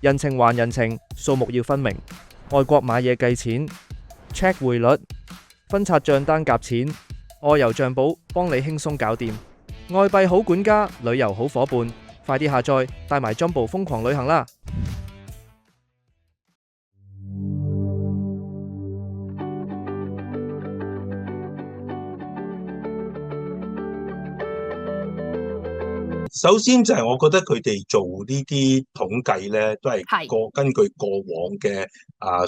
人情還人情，數目要分明。外國買嘢計錢 check 匯率，分拆帳單夾錢，外遊帳簿幫你輕鬆搞掂。外幣好管家，旅遊好夥伴，快啲下載，帶埋 Jumbo 瘋狂旅行啦！首先就係我覺得佢哋做呢啲統計咧，都係根據過往嘅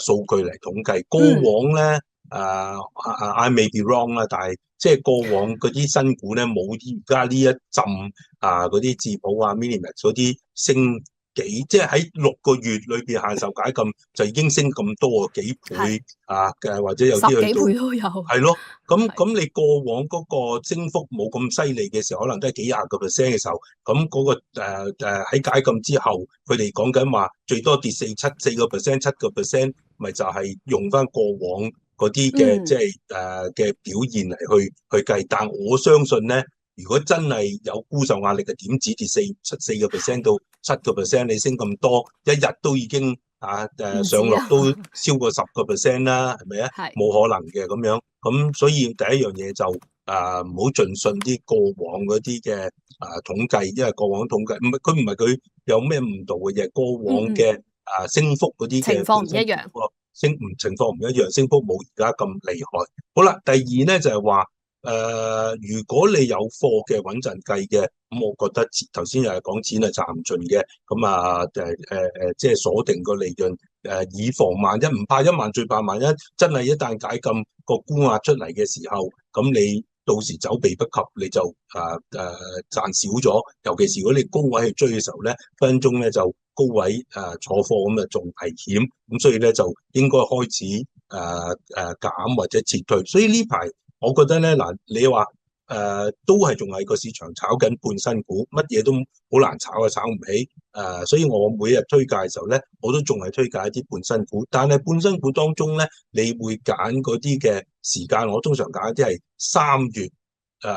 數據嚟統計。過往咧I may be wrong 啦，但係即係過往嗰啲新股咧，冇而家呢一陣嗰啲智保Minimax 嗰啲升幾，即係喺6個月裏邊限售解禁就已經升咁多幾倍或者有啲去到10幾倍都有。係咯，咁你過往嗰個升幅冇咁犀利嘅時候，可能都係幾廿個 percent 嘅時候，咁嗰個喺解禁之後，佢哋講緊話最多跌4個 percent、7個 percent，咪就係用翻過往嗰啲嘅即係嘅表現嚟去計。但我相信咧，如果真係有沽售壓力嘅，點止跌4個 percent 到7個 percent， 你升咁多，一日都已經上落都超過10個 percent 啦，係咪啊？冇可能嘅咁樣。咁所以第一樣嘢就唔好盡信啲過往嗰啲嘅統計，因為過往統計佢唔係佢有咩誤導嘅嘢，過往嘅升幅嗰啲嘅情況唔一樣，情況唔一樣，升幅冇而家咁厲害。好啦，第二咧就係話如果你有貨嘅穩陣計嘅，咁我覺得頭先又係講錢係賺唔盡嘅，咁即係鎖定個利潤，以防萬一，唔怕一萬，最怕萬一真係一旦解禁個沽壓出嚟嘅時候，咁你到時走避不及，你就賺少咗。尤其是如果你高位去追嘅時候咧，分分鐘咧就高位坐貨咁啊，仲危險。咁所以咧就應該開始減或者撤退。所以呢排我覺得咧嗱，你話都係仲係個市場炒緊半新股，乜嘢都好難炒啊，炒唔起。所以我每日推介嘅時候咧，我都仲係推介一啲半新股。但係半新股當中咧，你會揀嗰啲嘅時間，我通常揀一啲係3月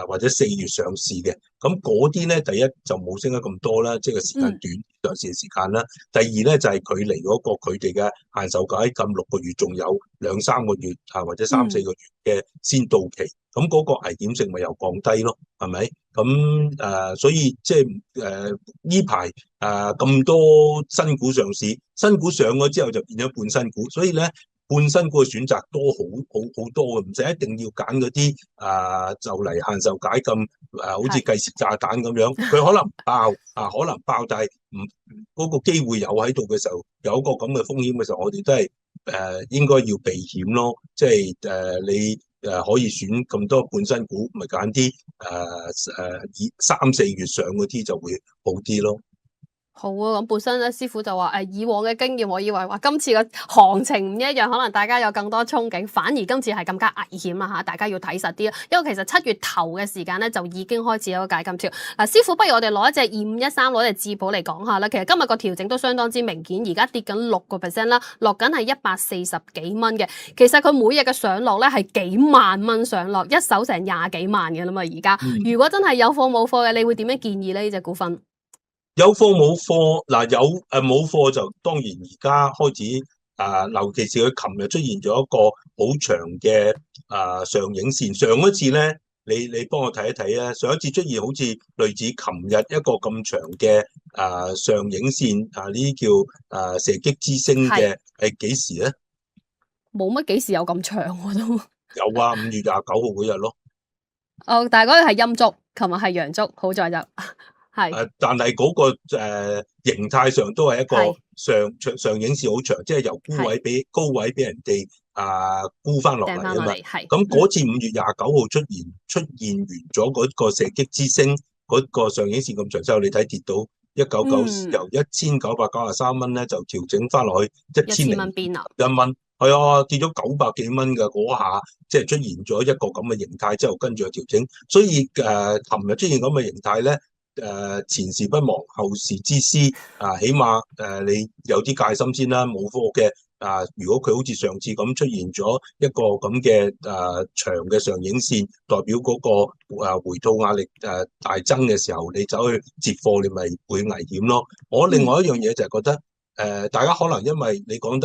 或者4月上市嘅。咁嗰啲咧，第一就冇升得咁多啦，即係個時間短上市嘅時間啦。第二咧就係距離嗰個佢哋嘅限售解禁6個月，仲有2-3個月或者3-4個月嘅先到期。咁嗰個危險性咪又降低咯，係咪？咁所以即係呢排咁多新股上市，新股上咗之後就變咗半新股，所以咧半新股嘅選擇多好多嘅，唔使一定要揀嗰啲就嚟限售解禁好似計時炸彈咁樣，佢可能爆可能爆，但係嗰個機會有喺度嘅時候，有一個咁嘅風險嘅時候，我哋都係應該要避險咯，即係你。可以選咁多半新股，咪揀啲3-4月上嗰啲就會好啲咯。好啊，咁本身咧，師傅就話以往嘅經驗，我以為話今次嘅行情唔一樣，可能大家有更多憧憬，反而今次係更加危險啊嚇！大家要睇實啲，因為其實7月頭嘅時間咧就已經開始有個解禁潮。嗱，師傅，不如我哋攞一隻2513攞隻智保嚟講下啦。其實今日個調整都相當之明顯，而家跌緊6%啦，落緊係140幾蚊嘅。其實佢每日嘅上落咧係幾萬蚊上落，一手成20幾萬嘅啦嘛。而家如果真係有貨冇貨嘅，你會點樣建議咧？呢隻股份？有貨冇貨嗱，有冇貨就當然而家開始尤其是佢琴日出現咗一個好長嘅上影線。上一次咧，你幫我睇一睇啊！上一次出現好似類似琴日一個咁長嘅上影線呢啲叫射擊之星嘅係幾時咧？冇乜幾時有咁長我都有啊，5月29號嗰日咯。哦，但係嗰日係陰燭，琴日係陽燭，好在就。但係嗰個形態上都係一個上影線好長，即係由高位俾人哋沽翻落嚟啊嘛。咁嗰次5月29號出現完咗嗰個射擊之星嗰個上影線咁長之後，你睇跌到199由1993蚊咧就調整翻落去1001蚊，係啊，跌咗900幾蚊嘅嗰下，即係出現咗一個咁嘅形態之後，跟住就調整。所以琴日出現咁嘅形態咧。前事不忘後事之師起碼你有啲戒心先啦。冇貨嘅如果佢好似上次咁出現咗一個咁嘅長嘅上影線，代表嗰個回吐壓力大增嘅時候，你走去接貨，你咪會危險咯。我另外一樣嘢就係覺得大家可能因為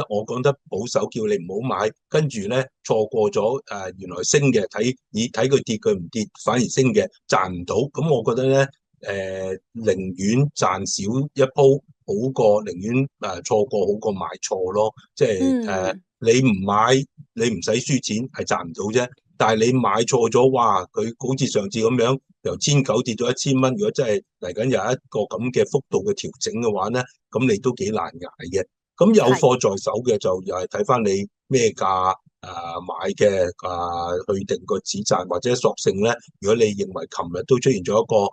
我講得保守，叫你唔好買，跟住咧錯過咗原來升嘅，睇佢跌佢唔跌，反而升嘅賺唔到。咁我覺得咧寧願賺少一鋪好過寧願錯過好過買錯咯。即係你唔買你唔使輸錢係賺唔到啫，但係你買錯咗，哇！佢好似上次咁樣由1900跌到1000蚊，如果真係嚟緊有一個咁嘅幅度嘅調整嘅話咧，咁你都幾難捱嘅。咁有貨在手嘅就又係睇翻你咩價買嘅去定個止賺，或者索性咧，如果你認為琴日都出現咗一個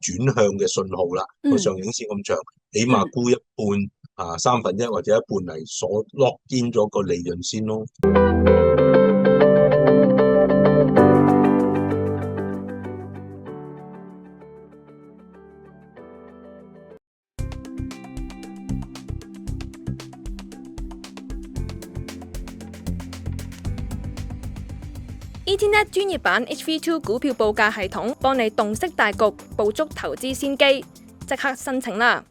轉向嘅信號啦，個上影線咁長，起碼沽一半1/3或者一半嚟鎖 lock in 咗個利潤先咯。ETNet 專業版 HV2 股票報價系統，幫你洞悉大局，捕捉投資先機，即刻申請啦！